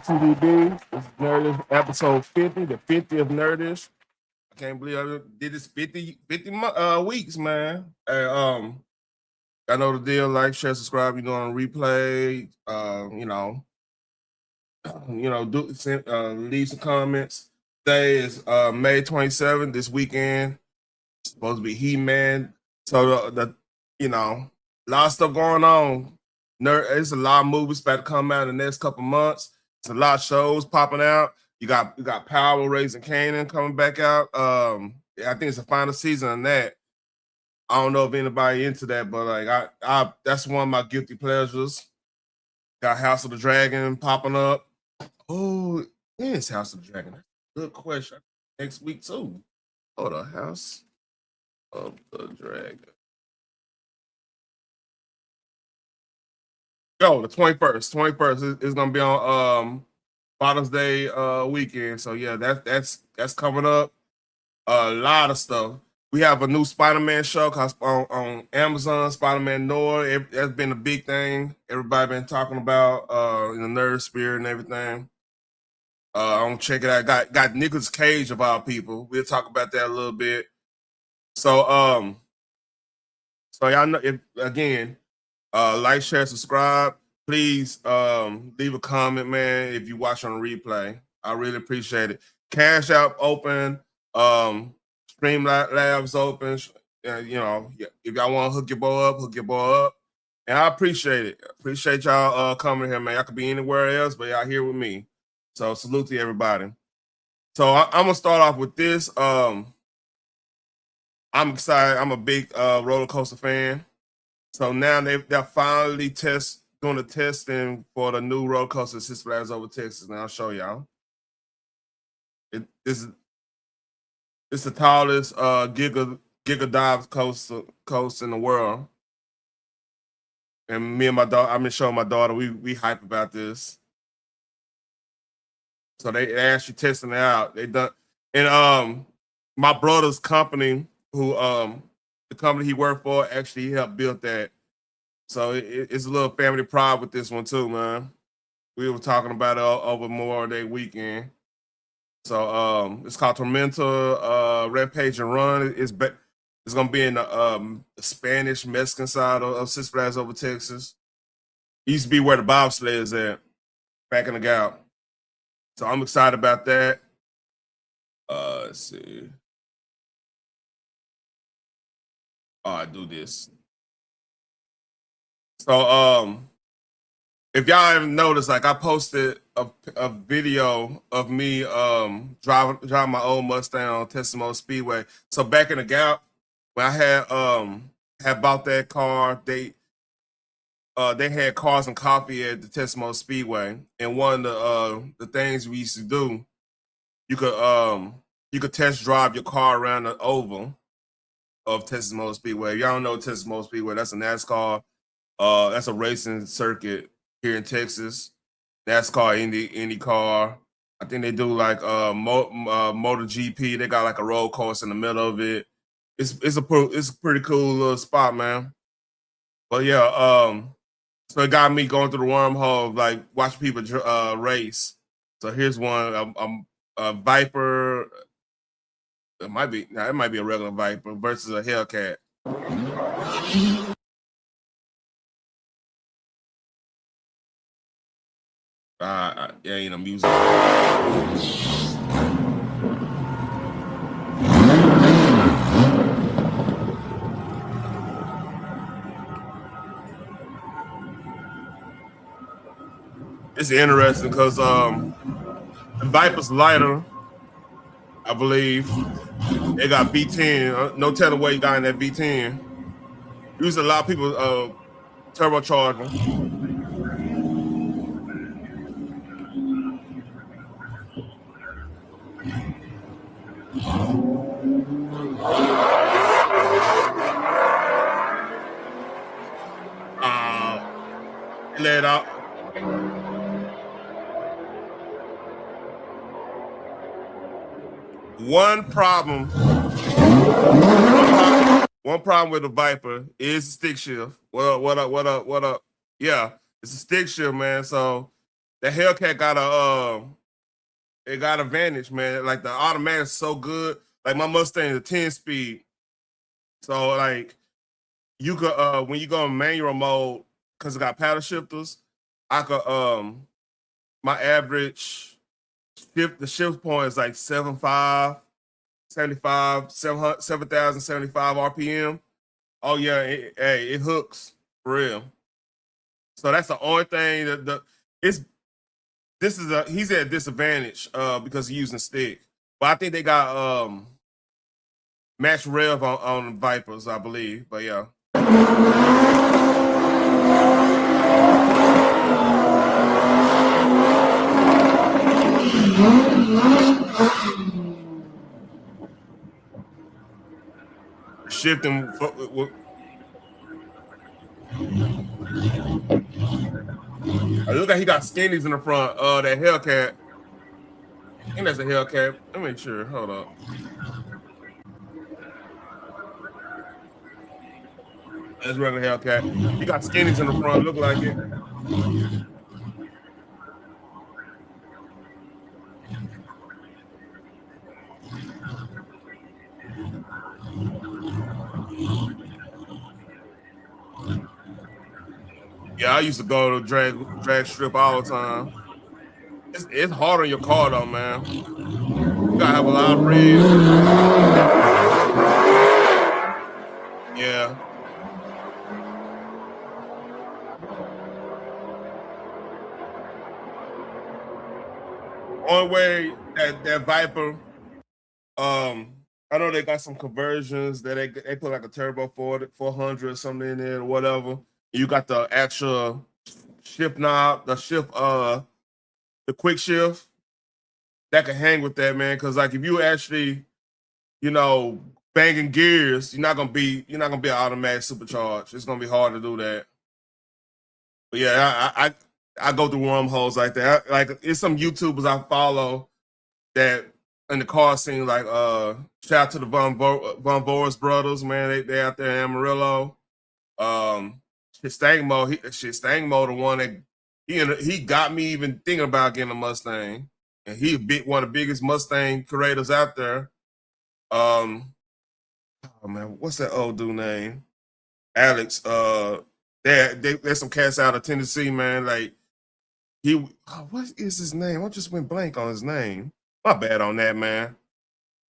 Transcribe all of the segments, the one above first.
TDB. This is Nerdish episode 50, the 50th Nerdish. I can't believe I did this 50 weeks, man. I know the deal. Like, share, subscribe. You know, on replay. Leave some comments. Today is May 27th. This weekend it's supposed to be He-Man. So a lot of stuff going on. There's a lot of movies about to come out in the next couple months. There's a lot of shows popping out. You got Power, Raising Kanan coming back out. I think it's the final season of that. I don't know if anybody into that, but like I that's one of my guilty pleasures. Got House of the Dragon popping up. Oh, when is House of the Dragon? Good question. Next week too. Oh, the House of the Dragon. Yo, the 21st. 21st is gonna be on Father's Day weekend. So yeah, that's coming up. A lot of stuff. We have a new Spider-Man show on Amazon, Spider-Man Noir. That's been a big thing. Everybody been talking about in the nerd spirit and everything. I'm gonna check it out. Got Nicolas Cage of all people. We'll talk about that a little bit. So y'all know if again, like, share, subscribe. Please leave a comment, man, if you watch on replay. I really appreciate it. Cash App open, Streamlabs open. If y'all want to hook your boy up. And I appreciate it. Appreciate y'all coming here, man. Y'all could be anywhere else, but y'all here with me. So salute to everybody. So I'm gonna start off with this. I'm excited. I'm a big roller coaster fan. So now they're finally doing the testing for the new roller coaster Six Flags Over Texas. Now I'll show y'all. It's the tallest giga dive coaster in the world. And me and my daughter, I've been showing my daughter, we hype about this. So they actually testing it out. They done, and my brother's company, who the company he worked for, actually helped build that. So it's a little family pride with this one too, man. We were talking about it over Memorial Day weekend. So it's called Tormenta Rampage and Run. It's gonna be in the Spanish Mexican side of Six Flags Over Texas. It used to be where the bobsled is at, back in the Gout. So I'm excited about that. Let's see. Oh, I do this. So if y'all haven't noticed, like I posted a video of me driving my old Mustang on Testimony Speedway. So back in the Gout, when I had bought that car, they had cars and coffee at the Testimony Speedway, and one of the things we used to do, you could test drive your car around the oval of Testimony Speedway. If y'all don't know Testimony Speedway, that's a NASCAR. That's a racing circuit here in Texas. NASCAR, IndyCar. I think they do like MotoGP. They got like a road course in the middle of it. It's a pretty cool little spot, man. But yeah, so it got me going through the wormhole of like watching people race. So here's one. A Viper. It might be a regular Viper versus a Hellcat. Yeah, you know, music. It's interesting because the Viper's lighter, I believe. They got V10. No telling what you got in that V10. Usually a lot of people turbocharger. Let out. One problem with the Viper is the stick shift. What up? Yeah, it's a stick shift, man. So the Hellcat got it got advantage, man. Like the automatic is so good. Like my Mustang is a 10-speed. So like you could when you go in manual mode, because it got paddle shifters, I could my average the shift point is like 7,075 RPM. Oh yeah, it hooks for real. So that's the only thing that it's this is he's at a disadvantage because he's using stick. But I think they got match rev on Vipers, I believe. But yeah. Shifting. I look like he got skinnies in the front. That Hellcat. I think that's a Hellcat. Let me make sure. Hold up. That's regular Hellcat. He got skinnies in the front. Look like it. Yeah, I used to go to drag strip all the time. It's hard on your car though, man. You gotta have a lot of red. Yeah. Only way that Viper, I know they got some conversions that they put like a turbo 400 or something in there or whatever. You got the actual shift knob, the quick shift that can hang with that, man. Because like if you actually, banging gears, you're not gonna be an automatic supercharged. It's gonna be hard to do that. But yeah, I go through wormholes like that. Like it's some YouTubers I follow that in the car scene, like shout out to the Von Voris brothers, man. They out there in Amarillo. Stangmo, the one that he got me even thinking about getting a Mustang, and he's one of the biggest Mustang creators out there. Oh man, what's that old dude name? Alex. There's some cats out of Tennessee, man. Like what is his name? I just went blank on his name. My bad on that, man.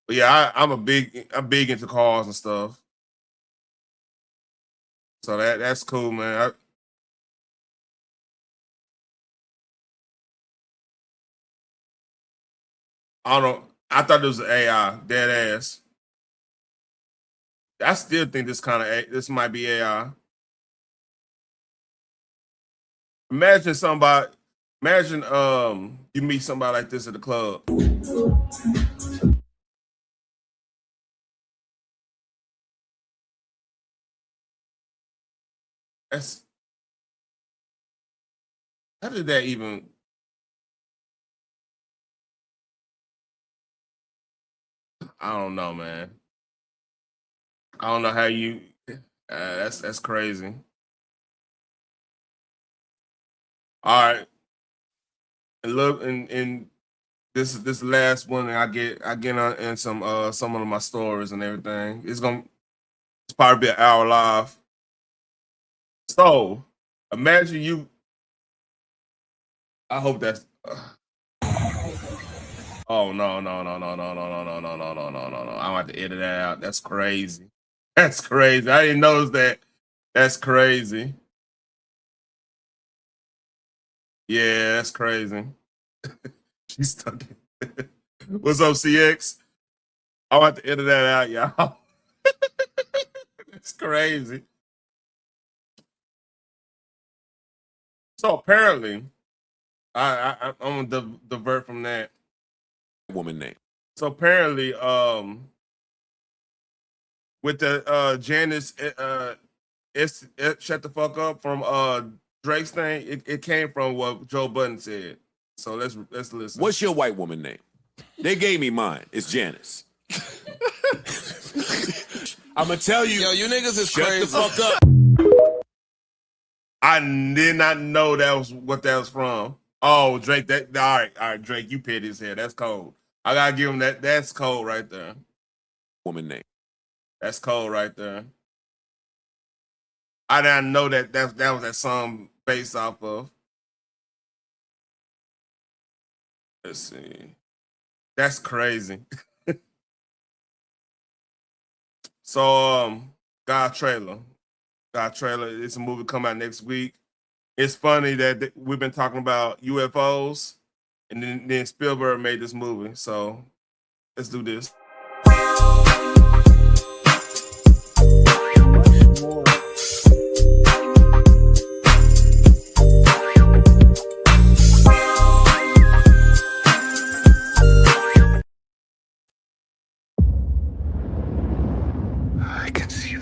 But yeah, I'm big into cars and stuff. So that's cool, man. I don't know. I thought it was AI, dead ass. I still think this might be AI. Imagine you meet somebody like this at the club. How did that even? I don't know, man. I don't know how you. That's crazy. All right, and look, and this last one, I get on in some of my stories and everything. It's probably be an hour live. So imagine you. I hope that's. Oh no! I want to edit that out. That's crazy. That's crazy. I didn't notice that. That's crazy. Yeah, that's crazy. She's stuck. What's up, CX? I want to edit that out, y'all. That's crazy. So apparently, I'm gonna divert from that. Woman name. So apparently, with the Janice, shut the fuck up from Drake's thing, it came from what Joe Budden said. So let's listen. What's your white woman name? They gave me mine. It's Janice. I'm gonna tell you. Yo, you niggas is shut crazy. the fuck up. I did not know that was what that was from. Oh, Drake, that all right, Drake, you pit his head. That's cold. I gotta give him that. That's cold right there. Woman name. That's cold right there. I didn't know that was that song based off of. Let's see. That's crazy. So God trailer. God trailer. It's a movie come out next week. It's funny that we've been talking about UFOs, and then Spielberg made this movie. So let's do this. I can see you.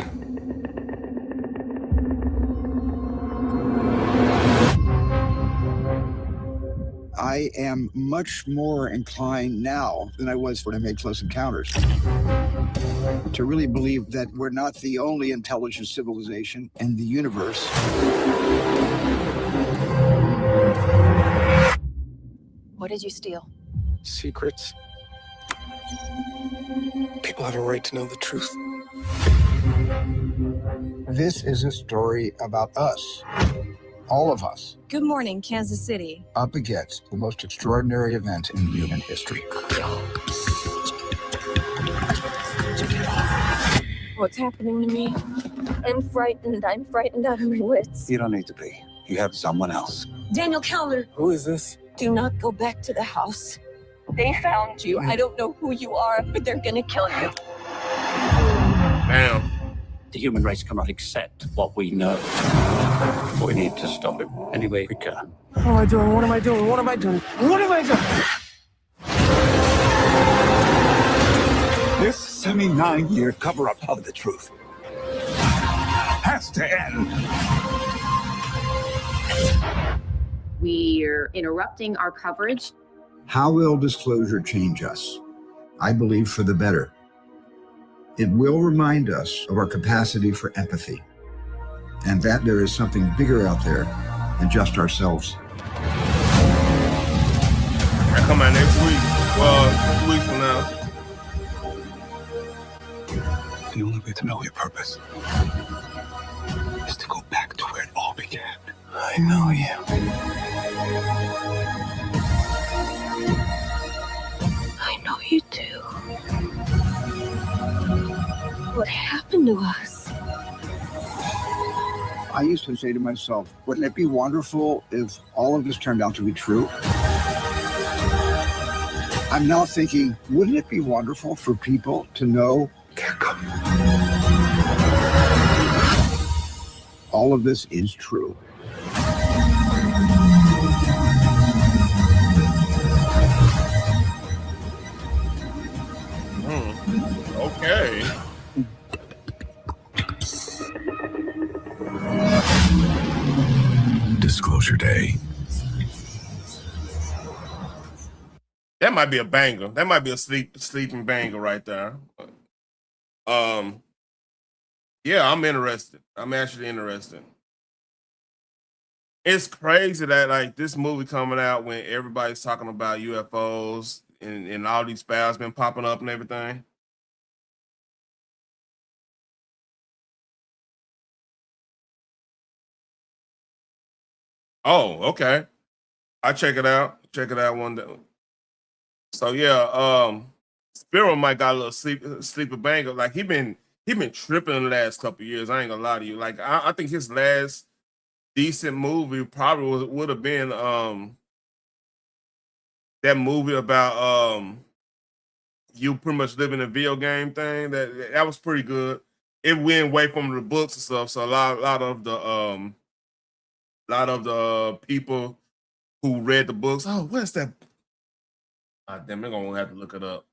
I am much more inclined now than I was when I made Close Encounters to really believe that we're not the only intelligent civilization in the universe. What did you steal? Secrets. People have a right to know the truth. This is a story about us, all of us, Good morning, Kansas City. up against the most extraordinary event in human history. What's happening to me? I'm frightened. I'm frightened out of my wits. You don't need to be. You have someone else. Daniel Keller, Who is this? do not go back to the house. They found you. I don't know who you are, but they're gonna kill you. Damn. The human race cannot accept what we know. We need to stop it any way we can. What am I doing? What am I doing? What am I doing? What am I doing? This 79-year cover-up of the truth has to end. We're interrupting our coverage. How will disclosure change us? I believe for the better. It will remind us of our capacity for empathy and that there is something bigger out there than just ourselves. That come out next week. Well, 2 weeks from now. The only way to know your purpose is to go back to where it all began. I know you. I know you do. What happened to us? I used to say to myself, wouldn't it be wonderful if all of this turned out to be true? I'm now thinking, wouldn't it be wonderful for people to know Can't come. all of this is true? Okay. Disclosure Day. That might be a banger. That might be a sleeping banger right there. Yeah, I'm interested. I'm actually interested. It's crazy that like this movie coming out when everybody's talking about UFOs and all these files been popping up and everything. Oh, okay. I check it out. Check it out one day. So yeah, Spiro might got a little sleeper banger. Like he been tripping in the last couple of years. I ain't gonna lie to you. Like I think his last decent movie probably would have been that movie about you pretty much living a video game thing. That was pretty good. It went away from the books and stuff. So a lot of the people who read the books. Oh, what's that? Damn, they're gonna have to look it up.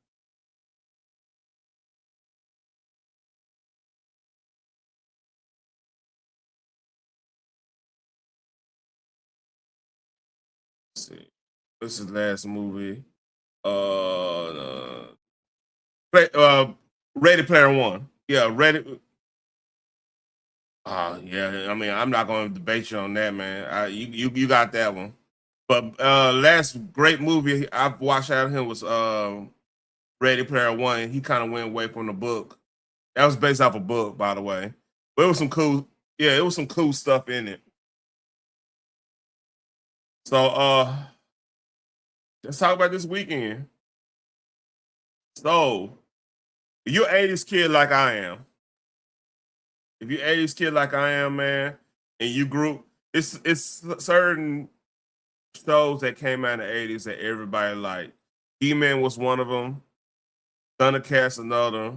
Let's see. This is the last movie. Ready Player One. Yeah, Ready. Yeah. I mean, I'm not going to debate you on that, man. You got that one. But last great movie I've watched out of him was Ready Player One. He kind of went away from the book. That was based off a book, by the way. But it was some cool, it was some cool stuff in it. So let's talk about this weekend. So, if you're 80s kid like I am, man, and you grew, it's certain shows that came out in the 80s that everybody liked. He-Man was one of them. Thundercats another.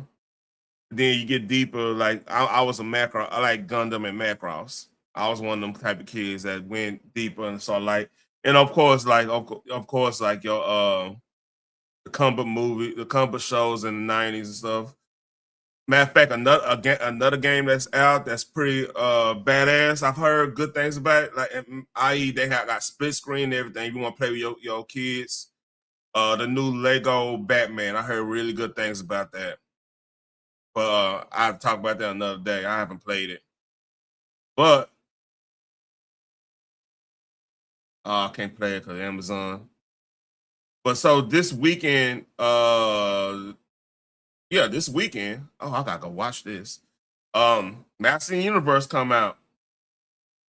Then you get deeper. Like I was a Macross. I like Gundam and Macross. I was one of them type of kids that went deeper and saw like, and of course, like your the combat shows in the 90s and stuff. Matter of fact, another game that's out that's pretty badass. I've heard good things about it. Like, i.e., they got split screen and everything. You want to play with your kids. The new Lego Batman. I heard really good things about that. But I'll talk about that another day. I haven't played it. But I can't play it because Amazon. But so this weekend, this weekend. Oh, I gotta go watch this. Master Universe come out.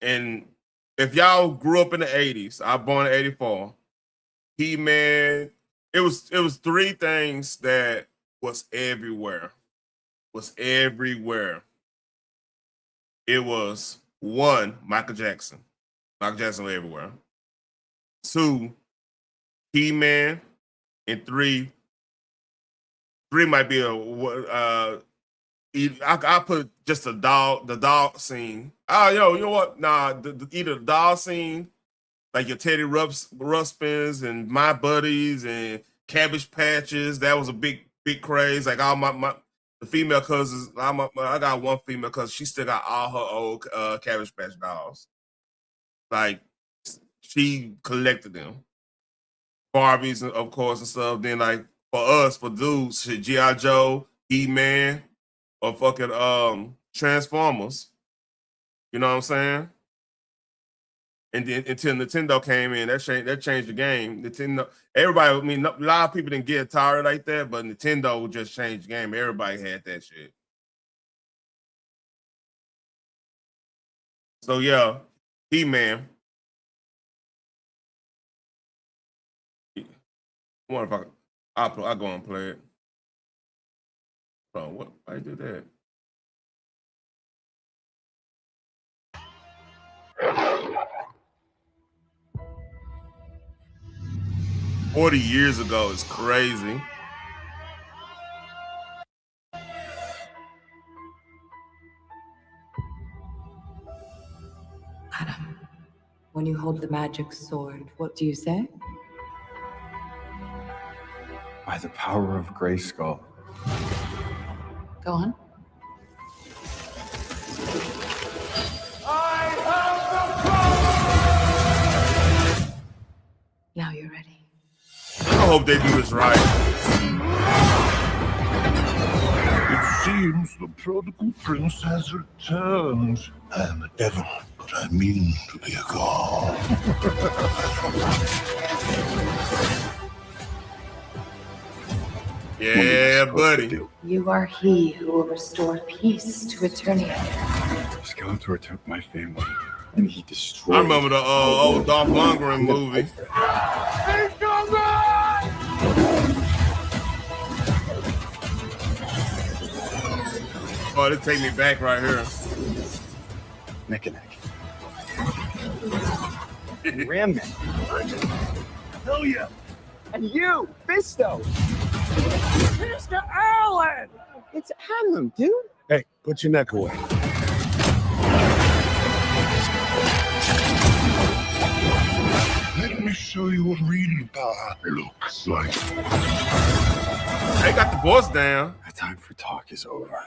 And if y'all grew up in the 80s, I was born in 84. He-Man, it was three things that was everywhere. It was one, Michael Jackson. Michael Jackson was everywhere. Two, He-Man, and three might be I put just the dog scene. Oh, you know what? Nah, either the dog scene, like your Teddy Ruxpins and My Buddies and Cabbage Patches. That was a big craze. Like all the female cousins. I got one female cousin. She still got all her old Cabbage Patch dolls. Like she collected them. Barbies, of course, and stuff. Then like for us, for dudes, shit, G.I. Joe, He-Man, or fucking Transformers. You know what I'm saying? And then until Nintendo came in, that changed the game. Nintendo, everybody, I mean, a lot of people didn't get Atari like that, but Nintendo just changed the game. Everybody had that shit. So yeah, He-Man. I wonder if I'll go and play it. Oh, what? Why do that? $40 years ago is crazy. Adam, when you hold the magic sword, what do you say? By the power of Grayskull. Go on. Now you're ready. I hope they do this right. It seems the prodigal prince has returned. I am a devil, but I mean to be a god. Yeah, buddy. You are he who will restore peace to Eternia. Skeletor took my family, and he destroyed. I remember the old Dolph Lundgren movie. Oh, they take me back right here. Neck and neck. Ram me. Hell yeah! And you, Fisto. Mr. Allen! It's Adam, dude. Hey, put your neck away. Let me show you what real power looks like. They got the boss down. The time for talk is over.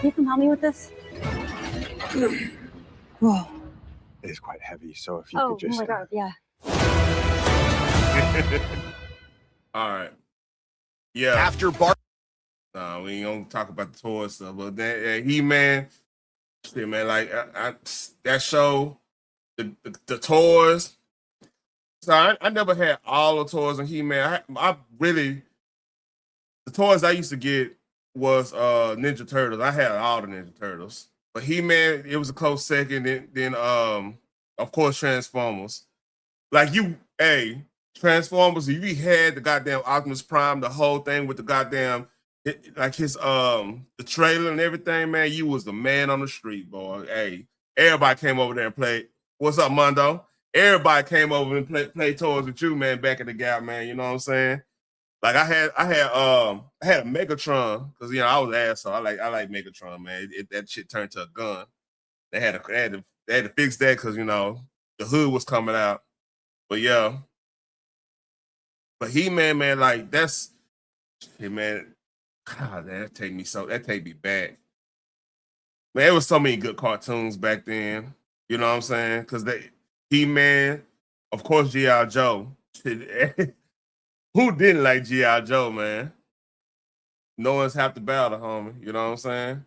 You can help me with this? Whoa. It is quite heavy, so if you Oh, could just... oh my god, yeah. All right. Yeah. After Bart. No, we ain't gonna talk about the toy stuff, but that He-Man, Shit, man, like that show, the toys. So I never had all the toys on He-Man. I really, the toys I used to get was Ninja Turtles. I had all the Ninja Turtles. But He-Man, it was a close second. Then of course Transformers. Like Transformers, if you had the goddamn Optimus Prime, the whole thing with the goddamn the trailer and everything, man, you was the man on the street, boy. Hey, everybody came over there and played. What's up, Mondo? Everybody came over and played toys with you, man, back in the gap, man. You know what I'm saying? Like I had a Megatron, because I was an asshole. I like Megatron, man. That shit turned to a gun. They had to fix that because the hood was coming out. But yeah. But He-Man, man, like that's shit, man. God, that take me back. Man, there was so many good cartoons back then. You know what I'm saying? Because He-Man, of course, G.I. Joe. Who didn't like G.I. Joe, man? No one's half the battle, homie. You know what I'm saying?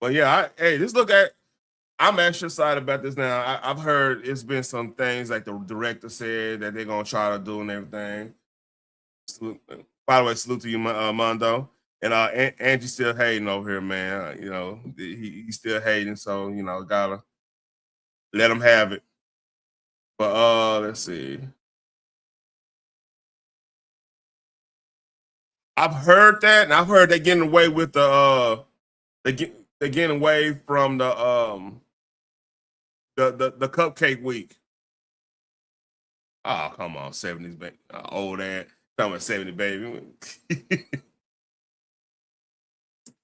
But yeah, I'm actually excited about this now. I've heard it's been some things like the director said that they're going to try to do and everything. By the way, salute to you, Mondo. And Angie's still hating over here, man. He's still hating, so, gotta let him have it. But let's see. I've heard that, and I've heard they're getting away with they're getting away from the Cupcake Week. Oh, come on, 70s baby. Old ass. Talking about 70 baby.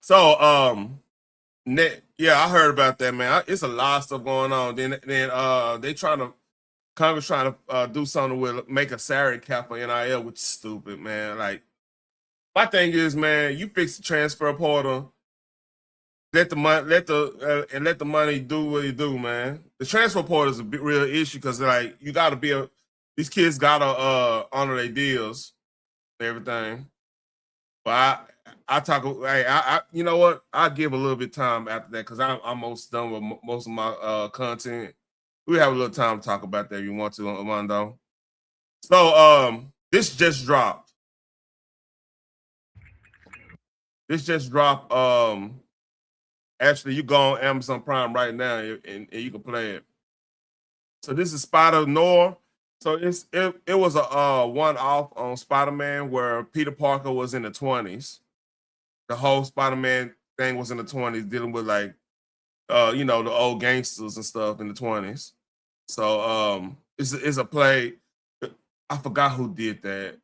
So, I heard about that, man. It's a lot of stuff going on. Then Congress trying to do something with make a salary cap for NIL, which is stupid, man. Like, my thing is, man, you fix the transfer portal, let the money do what it do, man. The transfer portal is a big real issue because like you gotta these kids gotta honor their deals and everything. But you know what? I'll give a little bit of time after that because I'm almost done with most of my content. We have a little time to talk about that if you want to, Armando. So this just dropped. Actually, you go on Amazon Prime right now and you can play it. So this is Spider-noir. So it was a one-off on Spider-Man where Peter Parker was in the 20s. The whole Spider-Man thing was in the 20s, dealing with like the old gangsters and stuff in the 20s. So it's a play. I forgot who did that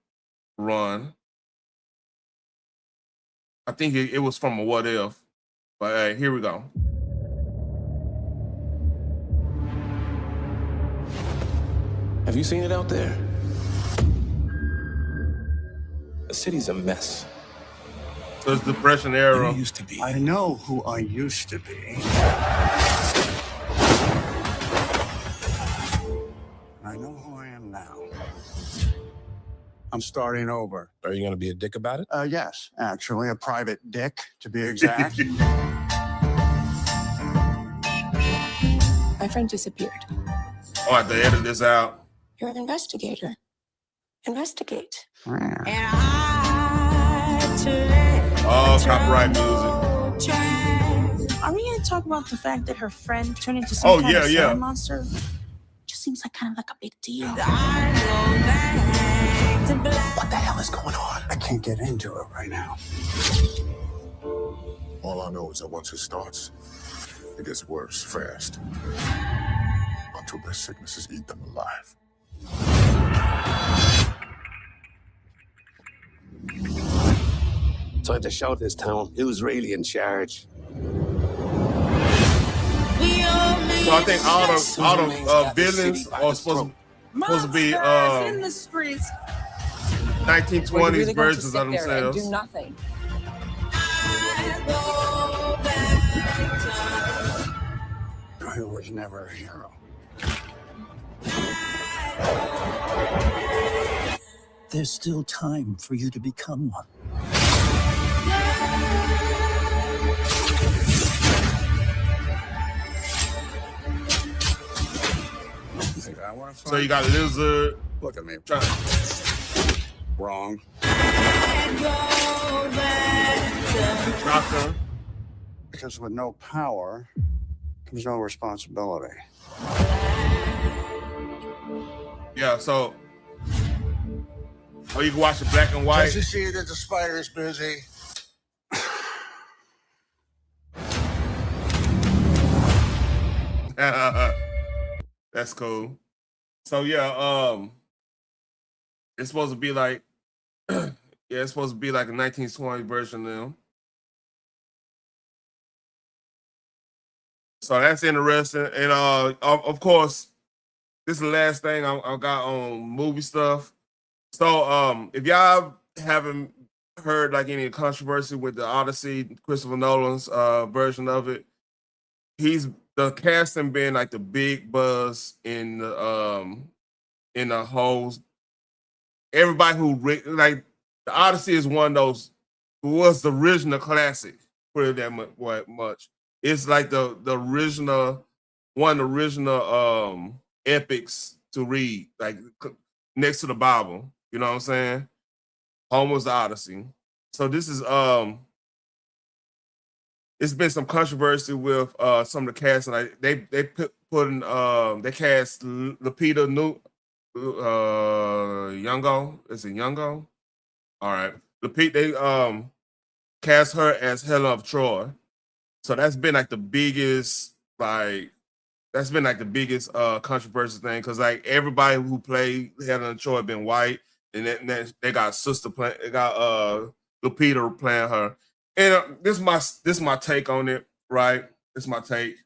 run. I think it was from a What If. But here we go. Have you seen it out there? The city's a mess. So it's Depression era. You used to be. I know who I used to be. I know who I am now. I'm starting over. Are you going to be a dick about it? Yes, actually, a private dick, to be exact. My friend disappeared. Oh, I have to edit this out. You're an investigator. Investigate. Oh, copyright music. Are we going to talk about the fact that her friend turned into some kind of sand monster? Just seems like kind of like a big deal. What the hell is going on? I can't get into it right now. All I know is that once it starts, it gets worse fast. Until their sicknesses eat them alive. Time to show this town who's really in charge. So I think all the villains are supposed to be in the streets. 1920s really versions of themselves. Do nothing. I was never a hero. There's still time for you to become one. So you got Lizard. Look at me. Wrong. Rocker. Because with no power comes no responsibility. Yeah, so you can watch the black and white. Does you see that the spider's busy? That's cool. So yeah, it's supposed to be like it's supposed to be like a 1920 version of them. So that's interesting. And of course, this is the last thing I got on movie stuff. So if y'all haven't heard like any controversy with the Odyssey, Christopher Nolan's version of it, the casting been like the big buzz in the whole. Everybody who like the Odyssey is one of those was the original classic. Put it that much. It's like the original one of the original epics to read, like next to the Bible. You know what I'm saying? Homer's the Odyssey. So this is it's been some controversy with some of the cast. Like they put in they cast Lupita Nyong'o. Is it Nyong'o? All right. Lupita, they cast her as Helen of Troy. So that's been like the biggest controversial thing, because like everybody who played Helen of Troy been white, and then they got they got Lupita playing her. And this is my take on it, right? This is my take.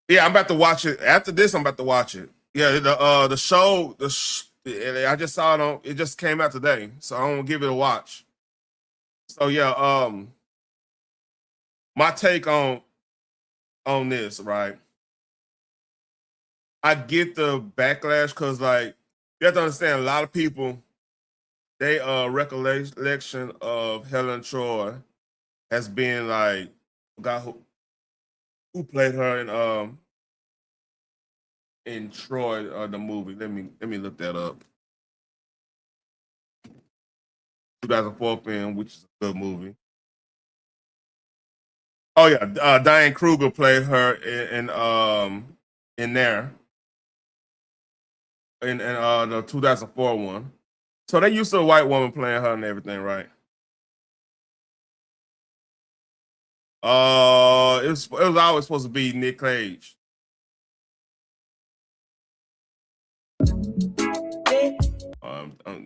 Yeah, I'm about to watch it. After this, I'm about to watch it. Yeah, the show, I just saw it on. It just came out today, so I'm gonna give it a watch. So yeah, my take on this, right? I get the backlash because like you have to understand, a lot of people, they recollection of Helen Troy has been like God who played her in Troy, the movie. Let me look that up. 2004 film, which is a good movie. Oh yeah, Diane Kruger played her in there in the 2004 one. So they used to a white woman playing her and everything, right? It was always supposed to be Nick Cage.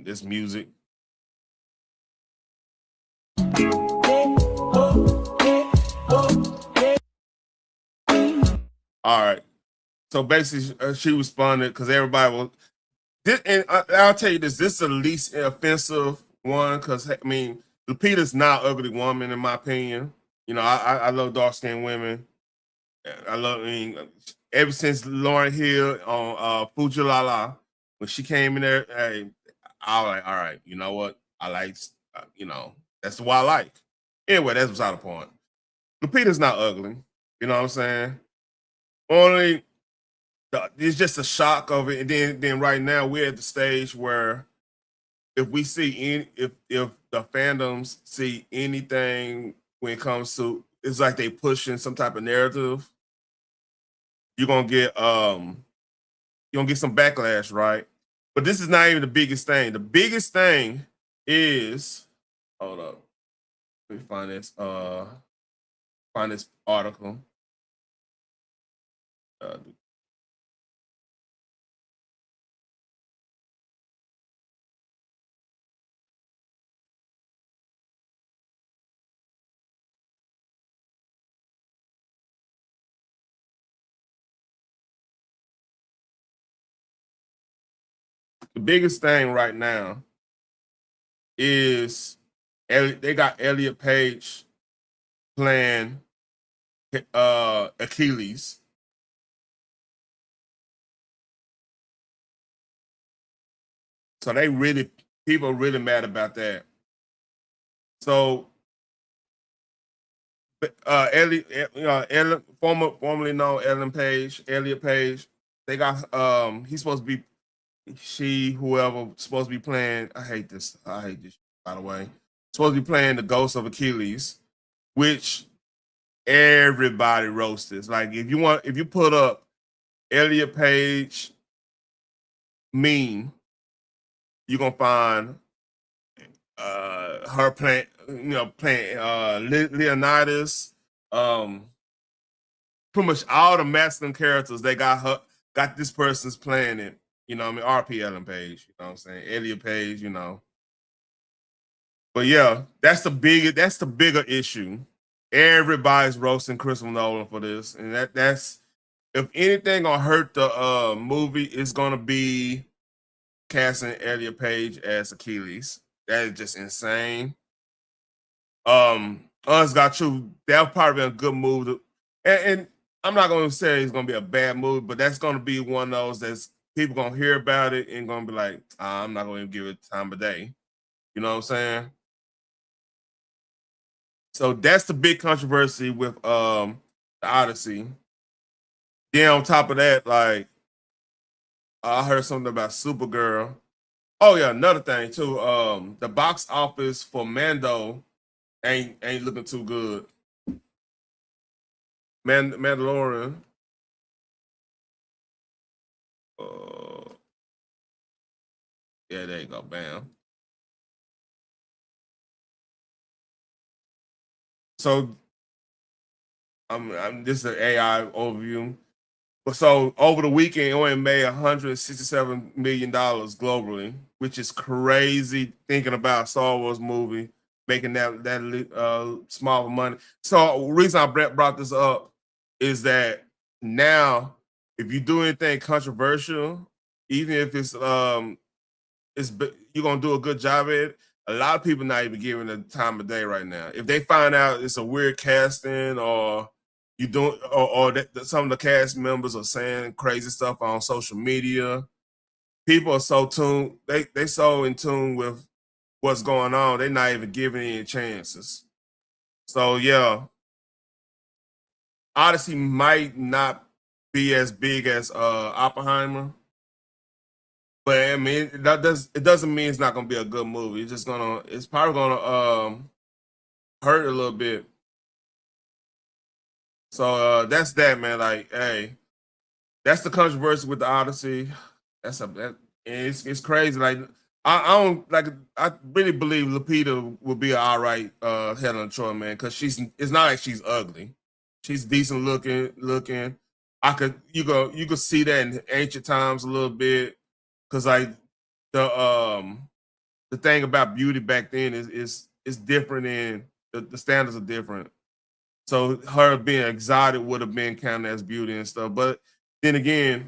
This music. All right. So basically, she responded because everybody was. And I'll tell you this: this is the least offensive one, because I mean, Lupita's not an ugly woman in my opinion. You know, I love dark skinned women. I mean, ever since Lauryn Hill on Fujilala, when she came in there, hey, I was like, all right, you know what? I like, that's what I like. Anyway, that's beside the point. Lupita's not ugly. You know what I'm saying? Only it's just a shock of it, and then right now we're at the stage where if we see if the fandoms see anything when it comes to, it's like they pushing some type of narrative, you're gonna get some backlash, right? But this is not even the biggest thing. The biggest thing is, hold up, let me find this article. The biggest thing right now is they got Elliot Page playing Achilles. So people are really mad about that. So Formerly known Elliot Page. They got he's supposed to be whoever supposed to be playing. I hate this. By the way. Supposed to be playing the Ghost of Achilles, which everybody roasted. Like if you put up Elliot Page meme, you're gonna find her playing Leonidas, pretty much all the masculine characters. They got this person's playing it. You know what I mean? RP Ellen Page, you know what I'm saying? Elliot Page, you know. But yeah, that's the bigger issue. Everybody's roasting Christopher Nolan for this. And that's if anything gonna hurt the movie, it's gonna be casting Elliot Page as Achilles. That is just insane. Honest got you, that'll probably be a good move. And I'm not gonna say it's gonna be a bad movie, but that's gonna be one of those that's people gonna hear about it and gonna be like, I'm not gonna give it time of day. You know what I'm saying? So that's the big controversy with the Odyssey. Then on top of that, like I heard something about Supergirl. Oh yeah, another thing too. The box office for Mando ain't looking too good. Mandalorian. Yeah, there you go. Bam. So this is an AI overview. But so over the weekend, it only made $167 million globally, which is crazy thinking about a Star Wars movie making that small money. So the reason I brought this up is that now, if you do anything controversial, even if it's you're gonna do a good job at it, a lot of people not even giving the time of day right now. If they find out it's a weird casting or you don't, or that some of the cast members are saying crazy stuff on social media, people are so tuned. They so in tune with what's going on. They're not even giving any chances. So yeah, Odyssey might not be as big as Oppenheimer, but I mean it doesn't mean it's not gonna be a good movie. It's probably gonna hurt a little bit. So that's that, man. Like, hey, that's the controversy with the Odyssey. It's crazy. Like I don't like. I really believe Lupita will be an all right Helen Troy, man, because it's not like she's ugly. She's decent looking. You could see that in ancient times a little bit, because like the thing about beauty back then is different, and the standards are different. So her being exotic would have been counted as beauty and stuff. But then again,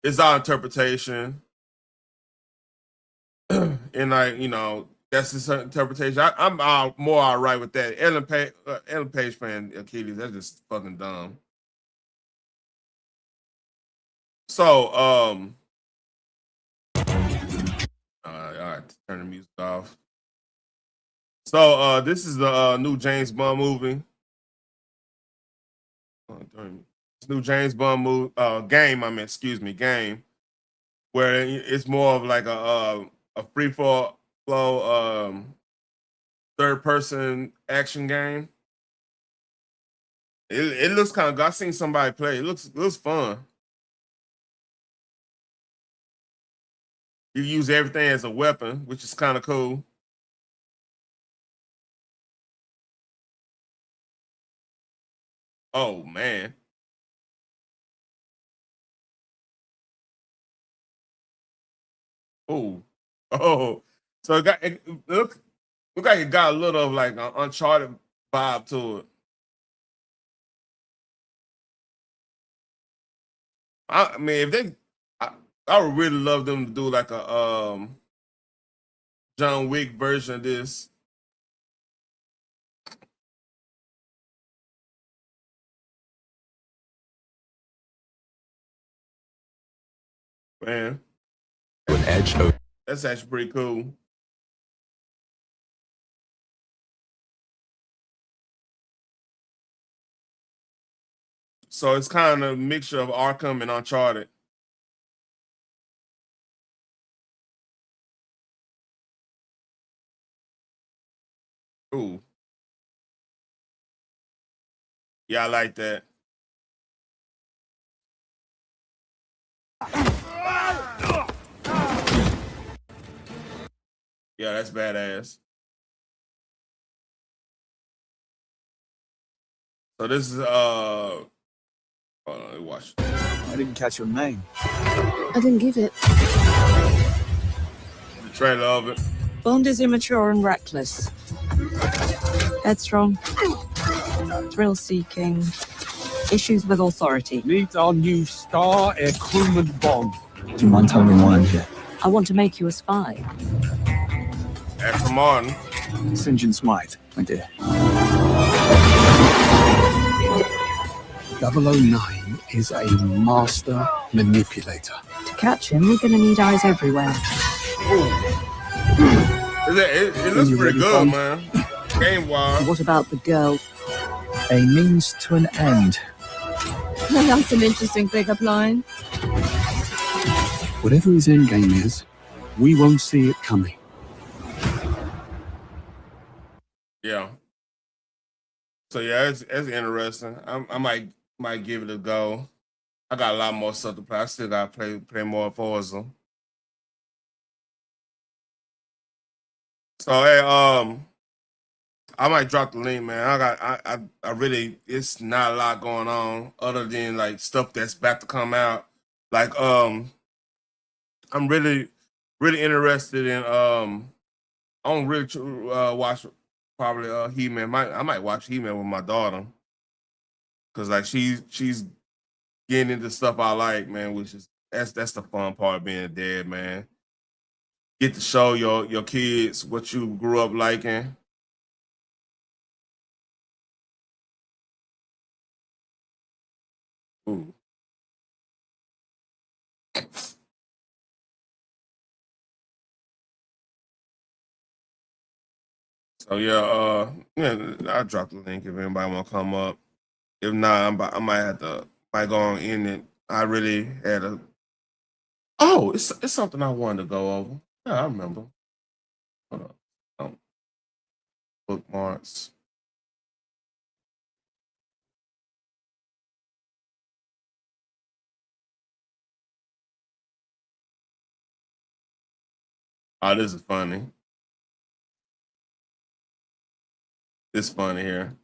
it's our interpretation. And like, that's his interpretation. I'm more all right with that. Ellen Page fan Achilles, that's just fucking dumb. So, all right, turn the music off. So, this is the new James Bond movie. This new James Bond movie, game, where it's more of like a free flow third person action game. It looks kind of good. I've seen somebody play. It looks fun. You use everything as a weapon, which is kind of cool. Oh man. Oh. Oh. So it look like it got a little of like an Uncharted vibe to it. I mean, I would really love them to do like a John Wick version of this. Man, that's actually pretty cool. So it's kind of a mixture of Arkham and Uncharted. Ooh. Yeah, I like that. Yeah, that's badass. So this is hold on, let me watch. I didn't catch your name. I didn't give it. The trailer of it. Bond is immature and reckless. Headstrong. Thrill-seeking. Issues with authority. Needs our new star air crewman Bond. Do you mind telling me why I'm here? I want to make you a spy. Aston Martin. St. John Smythe, my dear. 009 is a master manipulator. To catch him, we're going to need eyes everywhere. It looks pretty good, man. Game-wise. What about the girl? A means to an end. That's an interesting pickup line. Whatever his end game is, we won't see it coming. Yeah. So yeah, it's interesting. I might give it a go. I got a lot more stuff to play. I still gotta play more Forza. So hey, I might drop the link, man. I really, it's not a lot going on other than like stuff that's about to come out. Like I'm really interested in I don't really watch probably He-Man. I might watch He-Man with my daughter, cause like she's getting into stuff I like, man. Which is that's the fun part of being a dad, man. Get to show your kids what you grew up liking. Ooh. So yeah, I'll drop the link if anybody want to come up. If not, I might go on in it. I really had a. Oh, it's something I wanted to go over. Yeah, I remember. Hold on. Bookmarks. Oh, this is funny. It's funny here.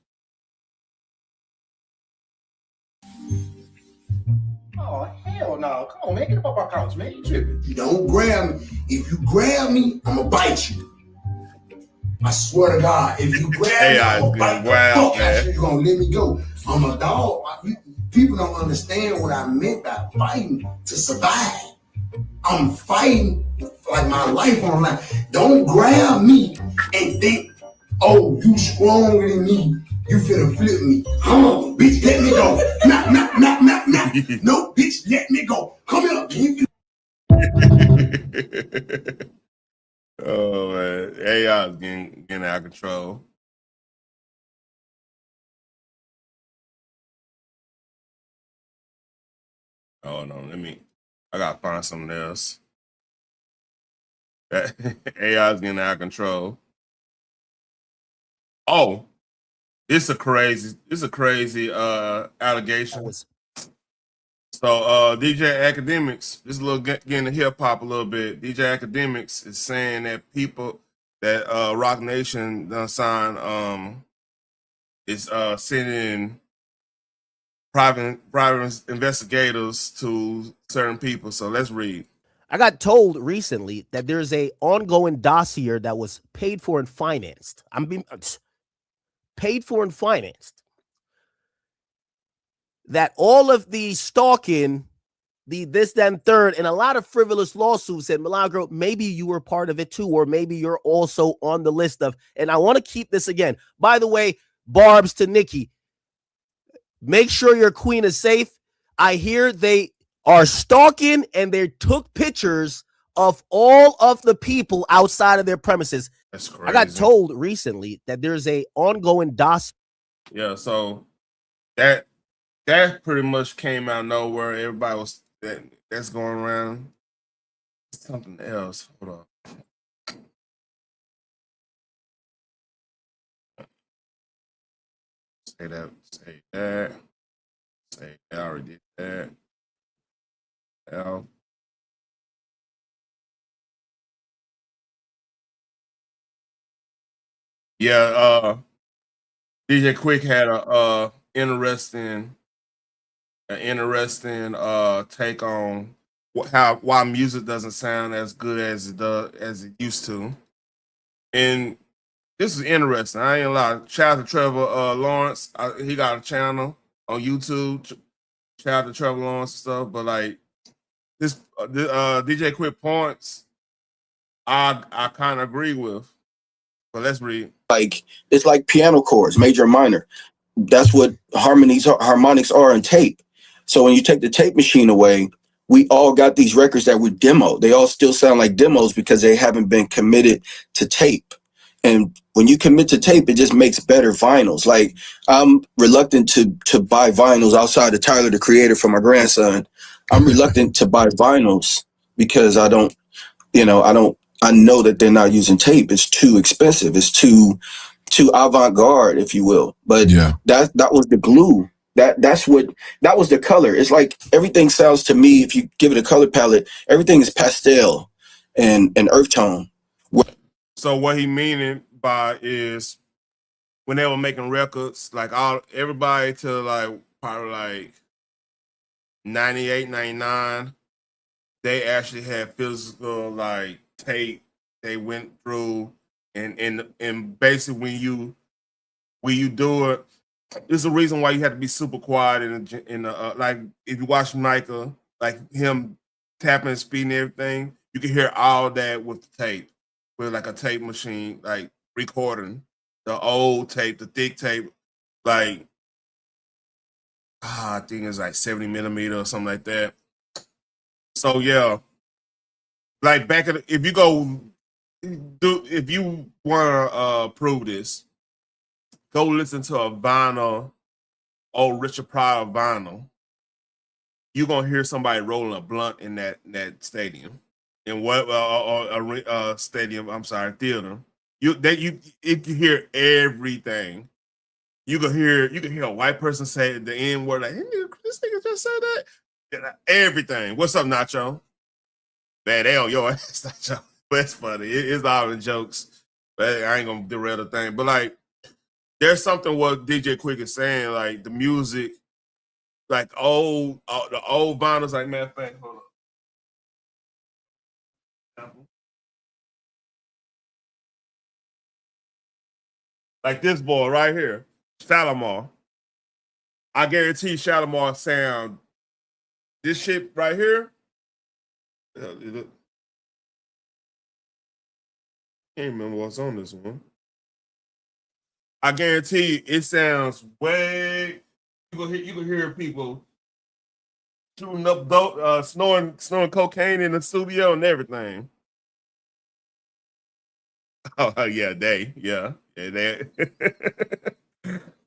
Oh, hell no. Come on, man. Get up off our couch, man. You tripping. You don't grab me. If you grab me, I'm going to bite you. I swear to God, if you grab me, I'm going to bite the fuck out you. You're going to let me go. I'm a dog. People don't understand what I meant by fighting to survive. I'm fighting like my life on line. Don't grab me and think, oh, you stronger than me. You finna flip me. Come on, bitch, let me go. Nah. No, bitch, let me go. Come here. Oh man, AI is getting out of control. Oh no, I gotta find something else. AI is getting out of control. Oh, it's a crazy allegation. So DJ Academics, this is a little getting to hip hop a little bit. DJ Academics is saying that people that Rock Nation done sign is sending private investigators to certain people. So let's read. I got told recently that there's a ongoing dossier that was paid for and financed. Paid for and financed. That all of the stalking, the this, then third, and a lot of frivolous lawsuits that Milagro, maybe you were part of it too, or maybe you're also on the list of, and I want to keep this again. By the way, Barbs to Nikki, make sure your queen is safe. I hear they are stalking and they took pictures of all of the people outside of their premises. That's crazy. I got told recently that there's a ongoing dossier. Yeah, so that that pretty much came out of nowhere. Everybody was that's going around. Something else. Hold on. Say that. Say that. Say that. I already did that. L. Yeah. DJ Quick had a interesting take on why music doesn't sound as good as it used to. And this is interesting. I ain't gonna lie. Shout out to Trevor Lawrence. He got a channel on YouTube. Shout out to Trevor Lawrence and stuff. But like this DJ Quick points, I kind of agree with. But let's read. Like it's like piano chords, major and minor. That's what harmonics are in tape. So when you take the tape machine away, we all got these records that were demo. They all still sound like demos because they haven't been committed to tape. And when you commit to tape, it just makes better vinyls. Like I'm reluctant to buy vinyls outside of Tyler, the Creator, for my grandson. I'm reluctant to buy vinyls because I know that they're not using tape. It's too expensive. It's too avant-garde, if you will. But yeah, that was the glue. That was the color. It's like everything sounds to me, if you give it a color palette, everything is pastel and earth tone. So what he meaning by is when they were making records, like everybody to like probably like 98, 99, they actually had physical like tape they went through, and basically when you do it, there's a reason why you have to be super quiet in the like if you watch Micah, like him tapping his feet and everything, you can hear all that with the tape, with like a tape machine, like recording the old tape, the thick tape, like I think it's like 70 millimeter or something like that. So yeah, like if you want to prove this, go listen to a vinyl, old Richard Pryor vinyl. You're gonna hear somebody rolling a blunt in that stadium, in what stadium? I'm sorry, theater. You can hear everything. You can hear a white person say the N word, like this nigga just said that. Everything. What's up, Nacho? Man, they on your ass, Nacho. But it's funny. It's all in jokes. But I ain't gonna derail the thing. But like, there's something what DJ Quick is saying, like the music, like the old vinyls, like matter of fact, hold on. Like this boy right here, Shalimar. I guarantee Shalimar sound this shit right here. Can't remember what's on this one. I guarantee it sounds way. You can hear people shooting up dope, snoring cocaine in the studio and everything. Oh yeah, they.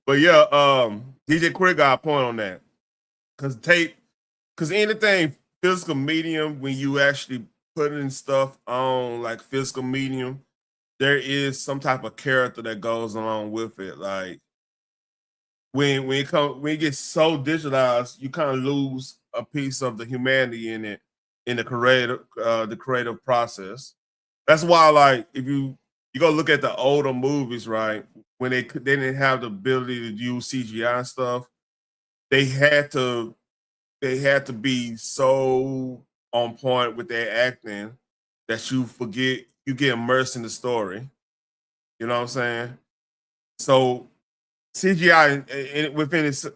But yeah, DJ Quick got a point on that. Cause anything physical medium, when you actually putting stuff on like physical medium, there is some type of character that goes along with it. Like when it gets so digitalized, you kind of lose a piece of the humanity in it, in the creative process. That's why, like, if you go look at the older movies, right, when they didn't have the ability to use CGI and stuff, they had to be so on point with their acting that you get immersed in the story. You know what I'm saying? So CGI within its.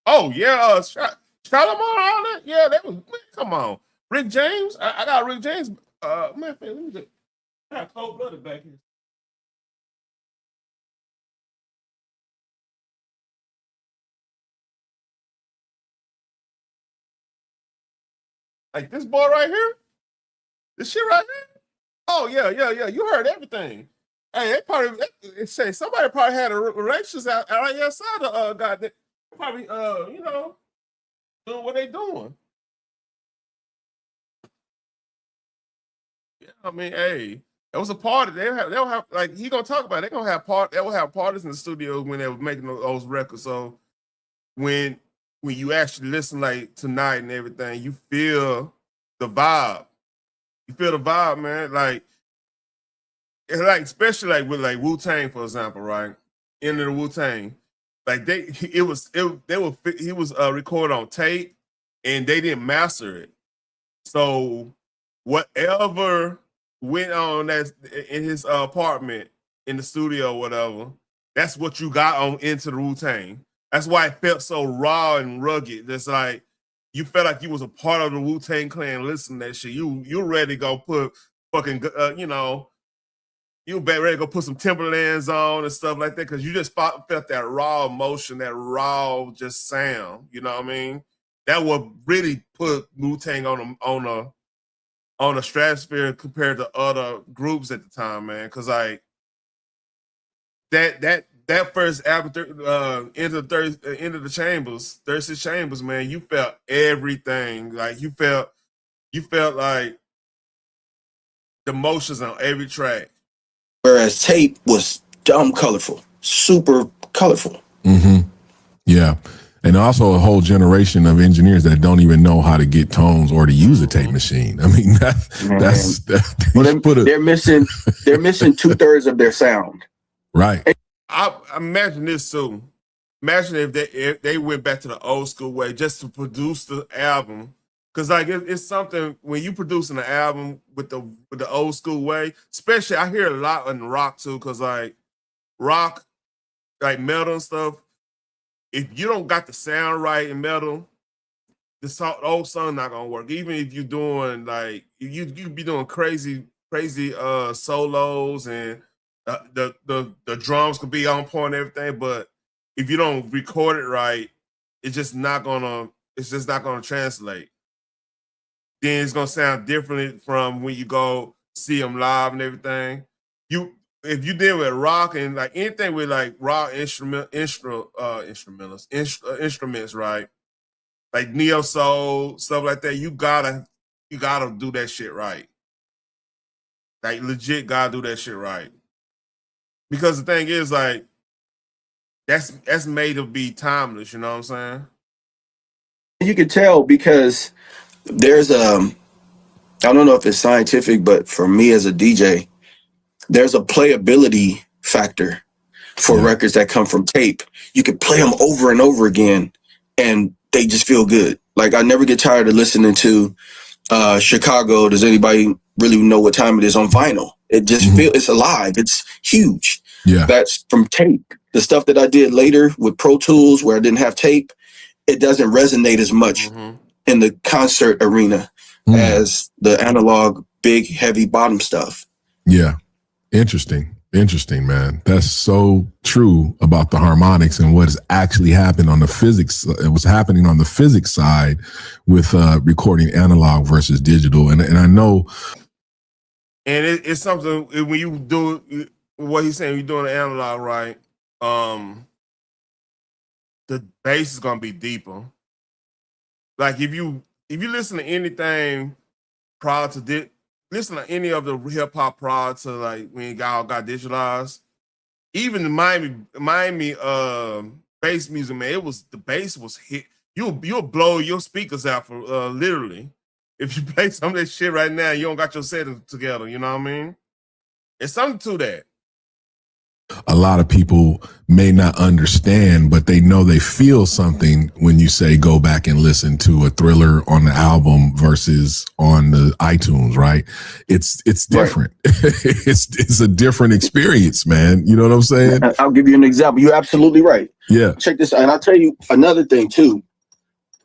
Oh yeah, Shalimar on it. Yeah, that was. Man, come on, Rick James. I got Rick James. Man, let me just. I got cold blooded back here. Like this boy right here. This shit right here. Oh yeah. You heard everything. Hey, they probably say somebody probably had a relations out outside the goddamn. Probably doing what they doing. Yeah, I mean, hey, it was a party. They'll have like he gonna talk about it. They will have parties in the studio when they were making those records. So when you actually listen like tonight and everything, you feel the vibe. You feel the vibe, man. Like especially like with like Wu-Tang, for example, right? Into the Wu-Tang. Like he was recorded on tape and they didn't master it. So whatever went on that's in his apartment in the studio or whatever, that's what you got on into the Wu-Tang. That's why it felt so raw and rugged. That's like you felt like you was a part of the Wu-Tang Clan listening to that shit. You ready to go put fucking you ready to go put some Timberlands on and stuff like that because you just felt that raw emotion, that raw just sound. You know what I mean? That would really put Wu-Tang on a stratosphere compared to other groups at the time, man. Because like that first album, end of the Chambers, 36 Chambers, man, you felt everything. Like you felt like the emotions on every track. Whereas tape was dumb colorful, super colorful. Mm-hmm. Yeah. And also a whole generation of engineers that don't even know how to get tones or to use a tape machine. I mean, they're missing 2/3 of their sound. Right. I imagine this too. Imagine if they went back to the old school way just to produce the album. Cause like it's something when you producing an album with the old school way, especially I hear a lot in rock too, cause like rock, like metal and stuff, if you don't got the sound right in metal, the old song not gonna work. Even if you're doing like you could be doing crazy solos and the drums could be on point and everything, but if you don't record it right, it's just not gonna translate. Then it's gonna sound different from when you go see them live and everything. If you deal with rock and like anything with like raw instruments, right? Like neo soul stuff like that, you gotta do that shit right. Like legit, gotta do that shit right. Because the thing is, like that's made to be timeless. You know what I'm saying? You can tell because there's I don't know if it's scientific, but for me as a DJ, there's a playability factor for records that come from tape. You can play them over and over again and they just feel good. Like I never get tired of listening to Chicago. Does anybody really know what time it is on vinyl? It just feels it's alive. It's huge. Yeah. That's from tape. The stuff that I did later with Pro Tools where I didn't have tape, it doesn't resonate as much in the concert arena as the analog, big, heavy bottom stuff. Yeah. Interesting, man. That's so true about the harmonics and what has actually happened on the physics. It was happening on the physics side with recording analog versus digital. And I know. And it's something when you do what he's saying, you're doing the analog right. The bass is gonna be deeper. Like if you listen to anything prior to listen to any of the hip hop prior to like when y'all got digitalized, even the Miami bass music, man, the bass was hit. You'll blow your speakers out for literally. If you play some of that shit right now, you don't got your settings together. You know what I mean? It's something to that. A lot of people may not understand, but they know they feel something when you say go back and listen to a Thriller on the album versus on the iTunes, right? It's different. Right. it's a different experience, man. You know what I'm saying? I'll give you an example. You're absolutely right. Yeah. Check this out. And I'll tell you another thing too.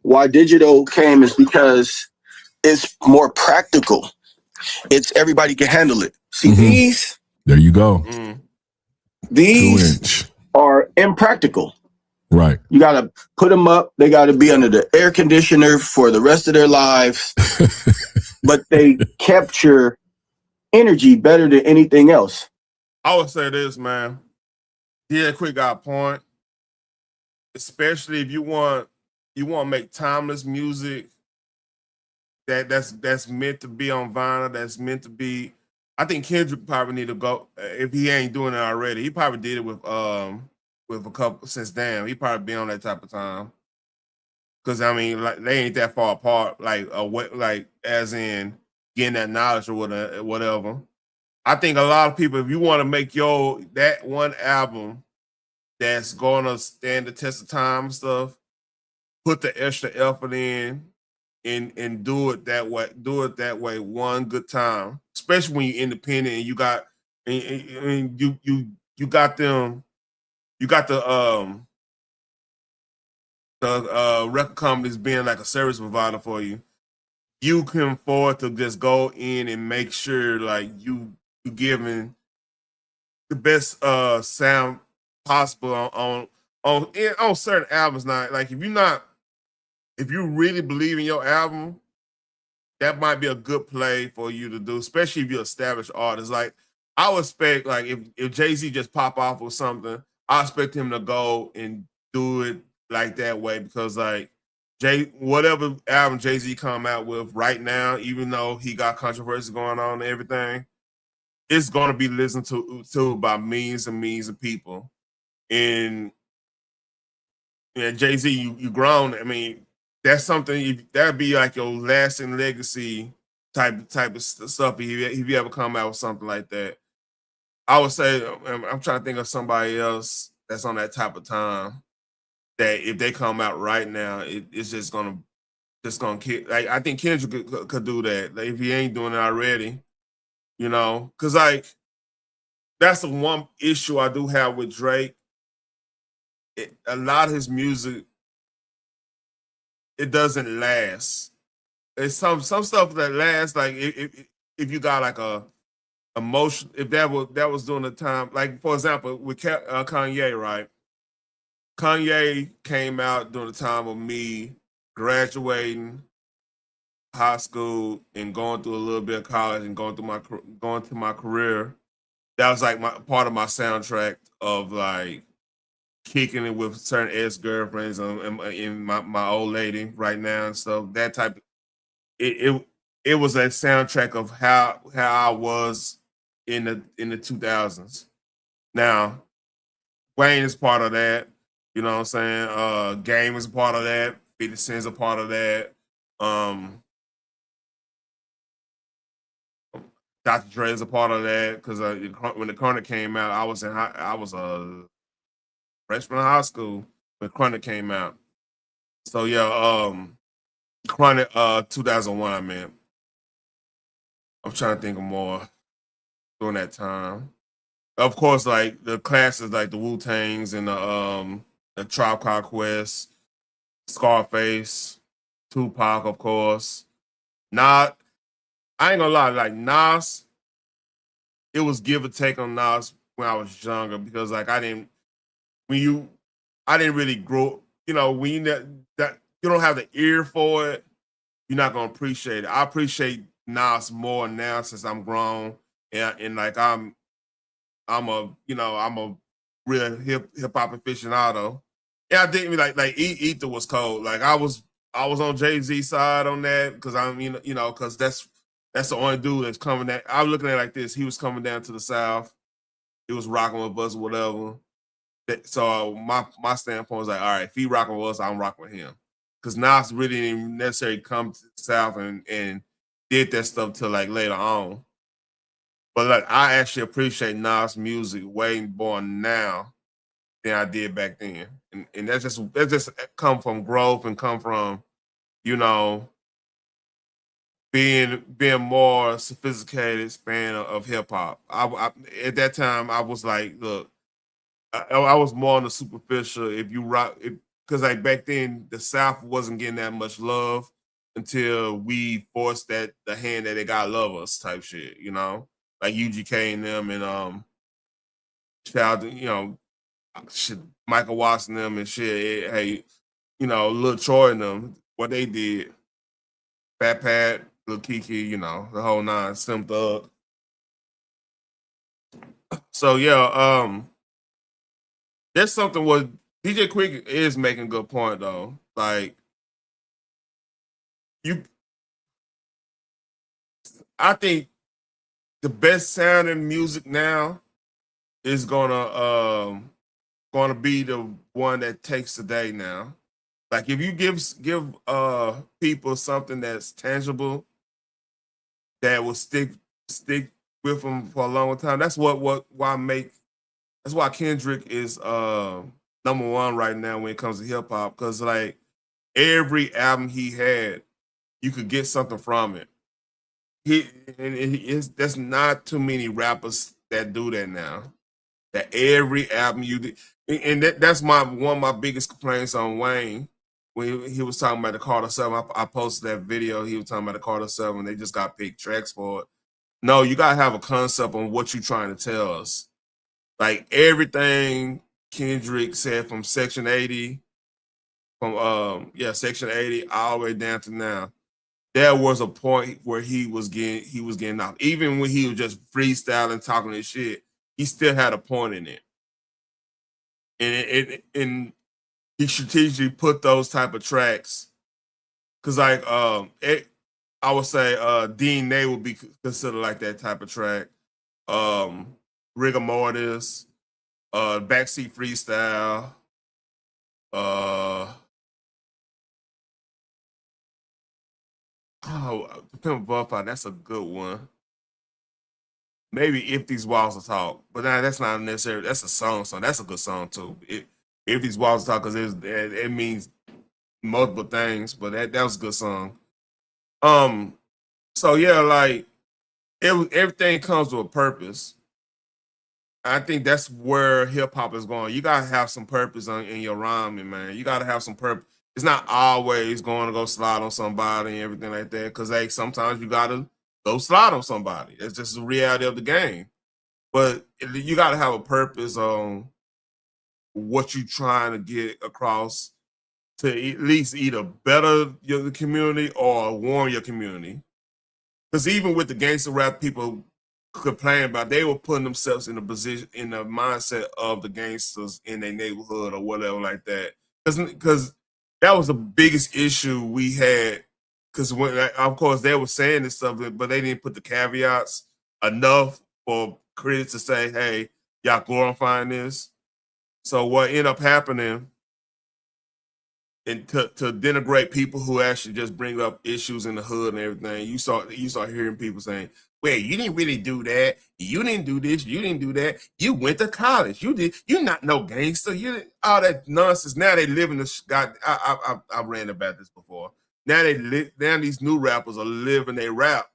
Why digital came is because it's more practical. It's everybody can handle it. See, these. There you go. These are impractical. Right. You got to put them up. They got to be under the air conditioner for the rest of their lives. But they capture energy better than anything else. I would say this, man. Yeah, Quick got a point. Especially if you want to make timeless music that's meant to be on vinyl, that's meant to be. I think Kendrick probably need to go if he ain't doing it already. He probably did it with a couple since Damn. He probably be on that type of time. Because I mean, like they ain't that far apart, like as in getting that knowledge or whatever. I think a lot of people, if you want to make that one album that's gonna stand the test of time and stuff, put the extra effort in and do it that way. Do it that way one good time, especially when you're independent and you got and you got them, you got the record companies being like a service provider for you. You can afford to just go in and make sure like you giving the best sound possible on certain albums. Now, like if you really believe in your album, that might be a good play for you to do, especially if you're established artist. Like I would expect, like if Jay-Z just pop off with something, I expect him to go and do it like that way because like whatever album Jay-Z come out with right now, even though he got controversy going on and everything, it's gonna be listened to by millions and millions of people. And Jay-Z, you grown. I mean, that's something that'd be like your lasting legacy type of stuff if you ever come out with something like that. I would say I'm trying to think of somebody else that's on that type of time that if they come out right now, it's just gonna kick. Like I think Kendrick could do that. Like, if he ain't doing it already, because like that's the one issue I do have with Drake. A lot of his music, it doesn't last. It's some stuff that lasts. Like if you got like a emotion, if that was during the time, like for example with Kanye, right? Kanye came out during the time of me graduating high school and going through a little bit of college and going through my career. That was like my part of my soundtrack of like kicking it with certain ex-girlfriends and my old lady right now and stuff. That type of, it was a soundtrack of how I was in the 2000s. Now, Wayne is part of that. You know what I'm saying? Game is a part of that. 50 Cent's a part of that. Dr. Dre is a part of that because when the Chronic came out, I was a freshman in high school when Chronic came out. So yeah, Chronic 2001. I mean, I'm trying to think of more during that time. Of course, like the classes like the Wu-Tangs and the Tribe Called Quest, Scarface, Tupac, of course. Not, I ain't gonna lie, like Nas, it was give or take on Nas when I was younger because like I didn't really grow. When that you don't have the ear for it, you're not gonna appreciate it. I appreciate Nas more now since I'm grown and like I'm a real hip hop aficionado. Yeah, I think like Ether was cold. Like I was on Jay-Z side on that because because that's the only dude that's coming. I was looking at it like this. He was coming down to the South. He was rocking with us, whatever. So my standpoint was like, all right, if he rocking with us, I'm rocking with him. Because Nas really didn't necessarily come to the South and did that stuff till like later on. But like I actually appreciate Nas music way more now than I did back then. And that's just come from growth and come from, being more sophisticated fan of hip hop. I at that time I was like, look, I was more on the superficial. If you rock, because like back then the South wasn't getting that much love until we forced the hand that they got love us type shit, like UGK and them and child, shit, Michael Watts and them and shit. Hey, Lil Troy and them, what they did, Fat Pat, Lil Kiki, the whole nine, Slim Thug. So yeah, there's something what DJ Quick is making a good point though. Like I think the best sounding music now is gonna be the one that takes the day now. Like if you give people something that's tangible that will stick with them for a long time. That's that's why Kendrick is number one right now when it comes to hip hop, because like every album he had, you could get something from it. There's not too many rappers that do that now. That every album you did, and that's one of my biggest complaints on Wayne when he was talking about the Carter 7. I posted that video. He was talking about the Carter 7. They just got picked tracks for it. No, you gotta have a concept on what you're trying to tell us. Like everything Kendrick said from Section 80, Section 80 all the way down to now. There was a point where he was getting off. Even when he was just freestyling, talking his shit, he still had a point in it. And he strategically put those type of tracks. Cause like I would say Dean Nay would be considered like that type of track. Rigor Mortis, Backseat Freestyle, Pimp Buffalo, that's a good one. Maybe If These Walls Will Talk, but that's not necessary. That's a song, so that's a good song too. If These Walls Will Talk, because it means multiple things, but that was a good song. So yeah, like everything comes with a purpose. I think that's where hip hop is going. You gotta have some purpose in your rhyming, man. You gotta have some purpose. It's not always going to go slide on somebody and everything like that. Because like sometimes you gotta go slide on somebody. It's just the reality of the game. But you gotta have a purpose on what you're trying to get across to at least either better your community or warn your community. Because even with the gangster rap, people complain about, they were putting themselves in a position, in the mindset of the gangsters in their neighborhood or whatever like that. Because that was the biggest issue we had. Because when, of course, they were saying this stuff, but they didn't put the caveats enough for critics to say, "Hey, y'all glorifying this." So what ended up happening, and to denigrate people who actually just bring up issues in the hood and everything, you start hearing people saying, "Well, you didn't really do that. You didn't do this. You didn't do that. You went to college. You're not no gangster. You all that nonsense." Now they live in the God. I ran about this before. Now now these new rappers are living their rap.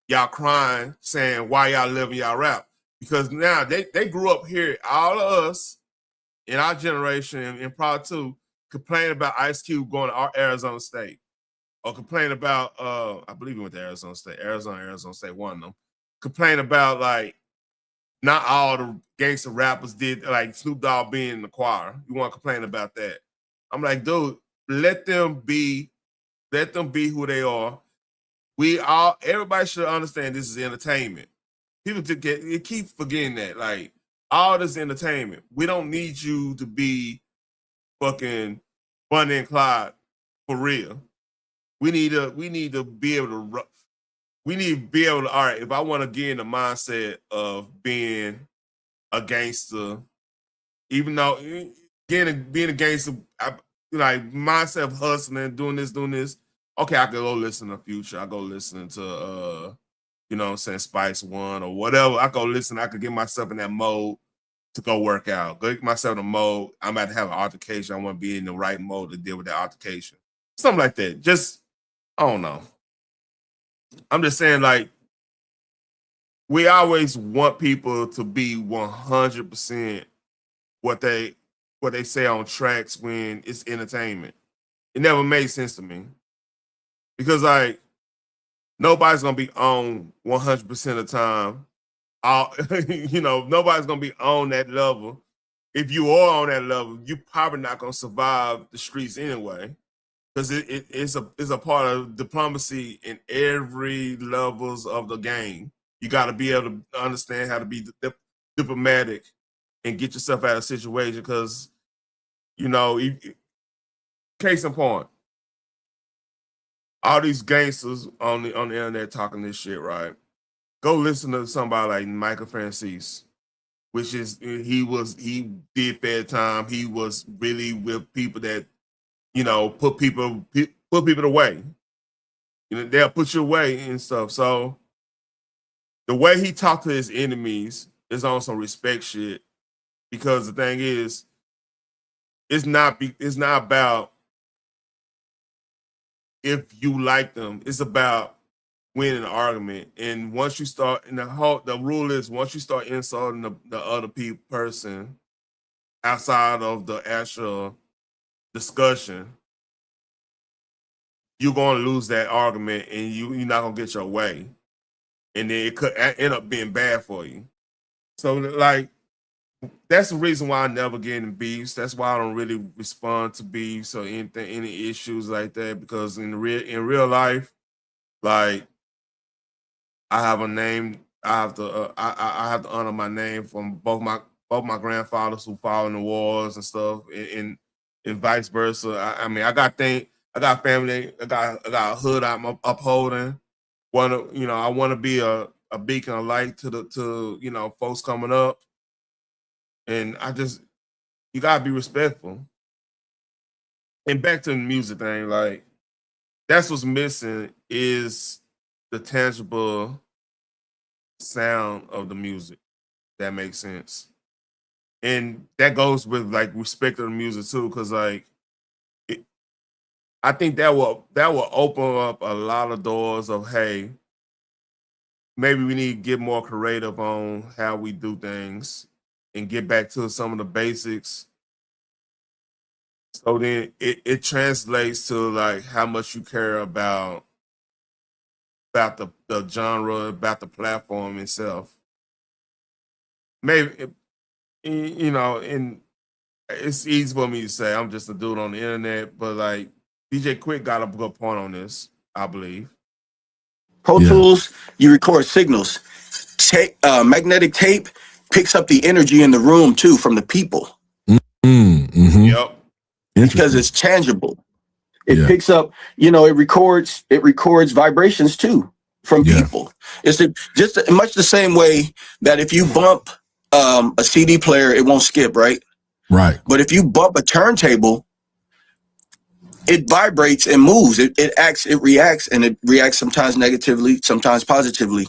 Y'all crying, saying why y'all living y'all rap, because now they grew up here. All of us in our generation and probably too complain about Ice Cube going to Arizona State, or complain about I believe he went to Arizona State, Arizona State, one of them. Complain about like not all the gangster rappers did, like Snoop Dogg being in the choir. You want to complain about that? I'm like, dude, let them be who they are. Everybody should understand this is entertainment. People keep forgetting that. Like, all this entertainment. We don't need you to be fucking Bonnie and Clyde for real. We need to be able to. We need to be able to. All right, if I want to get in the mindset of being a gangster, even though being a gangster, like myself hustling, doing this. Okay, I could go listen to Future. I go listen to you know what I'm saying, Spice One or whatever. I go listen. I could get myself in that mode to go work out. Go get myself in a mode. I'm about to have an altercation. I want to be in the right mode to deal with that altercation. Something like that. Just, I don't know. I'm just saying, like, we always want people to be 100% what they say on tracks when it's entertainment. It never made sense to me. Because, like, nobody's going to be on 100% of the time. Nobody's going to be on that level. If you are on that level, you're probably not going to survive the streets anyway. Because it's a part of diplomacy in every levels of the game. You got to be able to understand how to be diplomatic and get yourself out of a situation. Because, you know, case in point, all these gangsters on the internet talking this shit, right? Go listen to somebody like Michael Francis, which is he did fair time. He was really with people that, you know, put people away. You know, they'll put you away and stuff. So the way he talked to his enemies is on some respect shit. Because the thing is, it's not about if you like them. It's about winning an argument. And once you start, and the rule is, once you start insulting the other person outside of the actual discussion, you're going to lose that argument, and you're not going to get your way. And then it could end up being bad for you. So, like, that's the reason why I never get in beefs. That's why I don't really respond to beefs or any issues like that. Because in real life, like, I have a name. I have to honor my name from both my grandfathers who fought in the wars and stuff, and vice versa. I mean, I got family. I got a hood I'm upholding. I want to be a beacon of light to you know, folks coming up. And you gotta be respectful. And back to the music thing, like, that's what's missing is the tangible sound of the music. That makes sense. And that goes with, like, respect of the music too, because, like, I think that will open up a lot of doors of, hey, maybe we need to get more creative on how we do things and get back to some of the basics. So then it translates to, like, how much you care about the genre, about the platform itself. Maybe, you know, and it's easy for me to say I'm just a dude on the internet, but, like, DJ Quick got a good point on this, I believe. Pro Tools, you record signals. Magnetic tape picks up the energy in the room too from the people. Mm-hmm. Yep. Because it's tangible. It picks up, you know, it records vibrations too from people. It's just much the same way that if you bump a CD player, it won't skip, right? Right. But if you bump a turntable, it vibrates and moves. It reacts, and it reacts sometimes negatively, sometimes positively.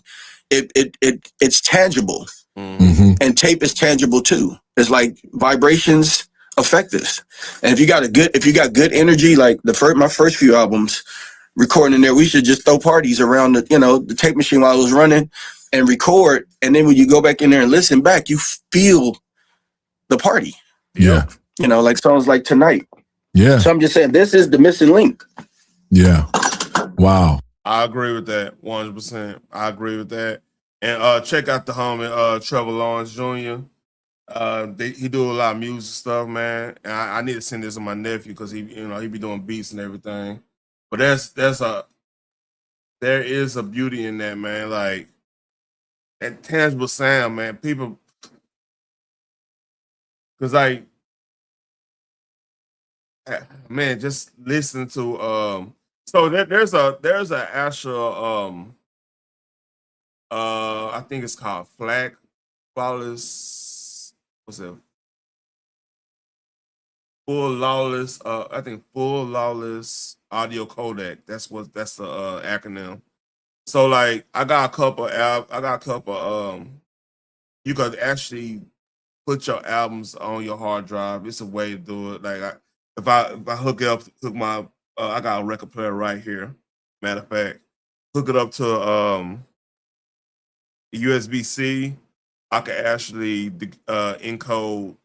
It's tangible. Mm-hmm. And tape is tangible too. It's like vibrations affect us. And if you got good energy, like my first few albums, recording in there, we should just throw parties around the tape machine while it was running and record. And then when you go back in there and listen back, you feel the party. Yeah. You know, like songs like Tonight. Yeah. So I'm just saying, this is the missing link. Yeah. Wow. I agree with that 100%. I agree with that. And check out the homie Trevor Lawrence Jr. He do a lot of music stuff, man. And I need to send this to my nephew because he be doing beats and everything. But there is a beauty in that, man. Like, that tangible sound, man. People, because, like, man, just listen to so there's a actual I think it's called Flawless, what's it? Full Lawless, I think Full Lawless Audio Codec. That's the acronym. So, like, I got a couple you could actually put your albums on your hard drive. It's a way to do it. Like, if I hook my I got a record player right here. Matter of fact, hook it up to USB-C. I could actually encode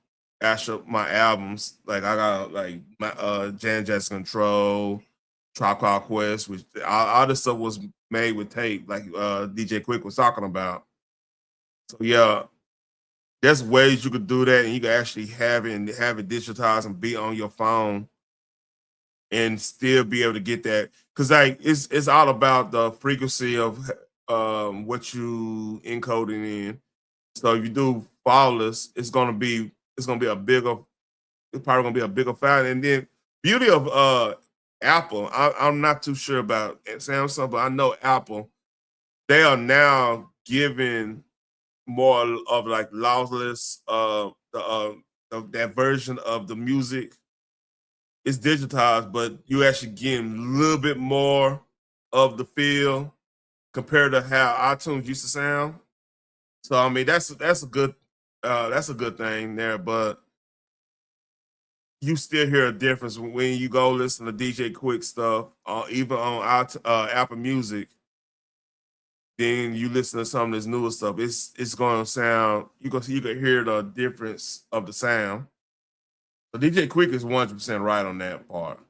my albums. Like, I got, like, my Jan Jazz Control, Tribe Called Quest, which all this stuff was made with tape, like DJ Quick was talking about. So yeah, there's ways you could do that, and you can actually have it digitized and be on your phone and still be able to get that. Because, like, it's all about the frequency of what you encoding in. So if you do Flawless, it's gonna be a bigger, it's probably gonna be a bigger fan. And then beauty of Apple, I'm not too sure about Samsung, but I know Apple, they are now giving more of like lossless that version of the music. It's digitized, but you actually getting a little bit more of the feel compared to how iTunes used to sound. So I mean that's a good thing there, but you still hear a difference when you go listen to DJ Quick stuff, even on Apple Music. Then you listen to some of this newer stuff. It's going to sound, you can hear the difference of the sound. So DJ Quick is 100% right on that part.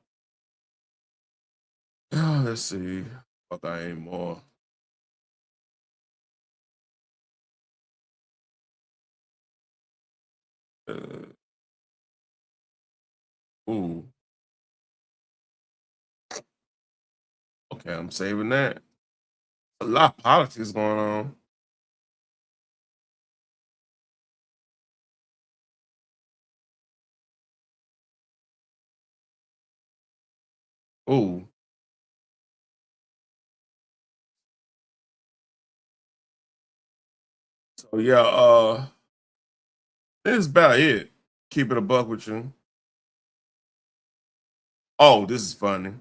Let's see. Fuck, I ain't more. Ooh. Okay, I'm saving that. A lot of politics going on. Ooh. So yeah, this is about it. Keep it a buck with you. Oh, this is funny.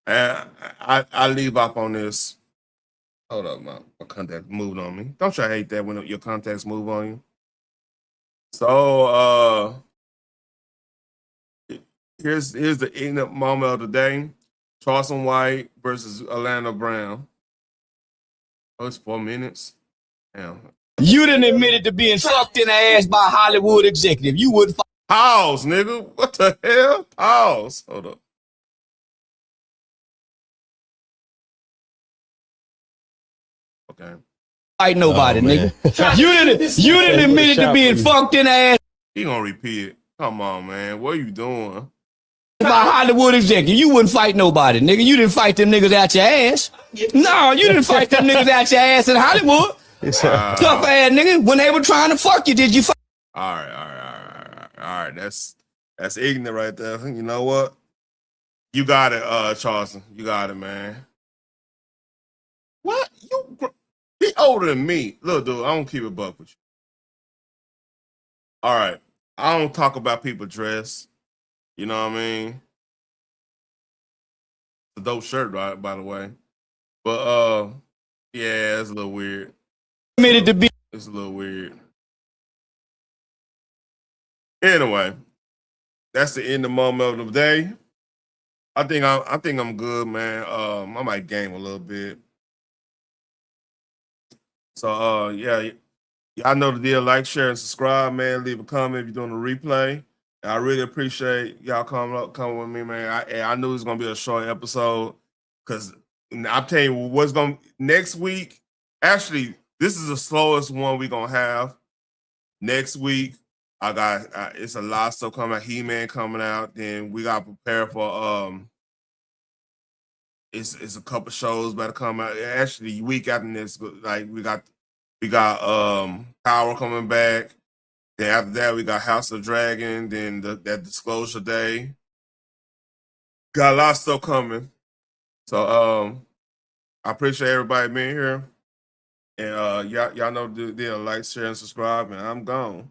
And I leave off on this. Hold up, my contact moved on me. Don't you hate that when your contacts move on you? So here's the end up moment of the day. Charleston White versus Orlando Brown. Oh, it's 4 minutes. Damn. You didn't admit it to being fucked in the ass by a Hollywood executive. You would pause, nigga. What the hell? Pause. Hold up. Okay. Fight nobody, nigga. You didn't admit it to being fucked in the ass. He gonna repeat it. Come on, man. What are you doing? By Hollywood executive, you wouldn't fight nobody, nigga. You didn't fight them niggas out your ass. No, you didn't fight them niggas out your ass in Hollywood. Tough ass nigga. When they were trying to fuck you, did you fight? All right. That's ignorant right there. You know what? You got it, Charleston. You got it, man. What? He older than me. Look, dude, I don't keep it buck with you. All right. I don't talk about people dress. You know what I mean? It's a dope shirt, right, by the way. But yeah, it's a little weird. It's a little weird. Anyway, that's the end of the moment of the day. I think I'm good, man. I might game a little bit. So yeah, y'all know the deal. Like, share, and subscribe, man. Leave a comment if you're doing a replay. And I really appreciate y'all coming with me, man. I knew it was gonna be a short episode because I'm telling you what's gonna next week. Actually, this is the slowest one we're gonna have. Next week, I got it's a lot of stuff coming out. He-Man coming out. Then we got to prepare for it's a couple shows better come out. Actually, week after this, like we got Power coming back. Then after that, we got House of Dragon. Then that Disclosure Day. Got a lot of stuff coming. So I appreciate everybody being here. And y'all know the deal. Like, share, and subscribe. And I'm gone.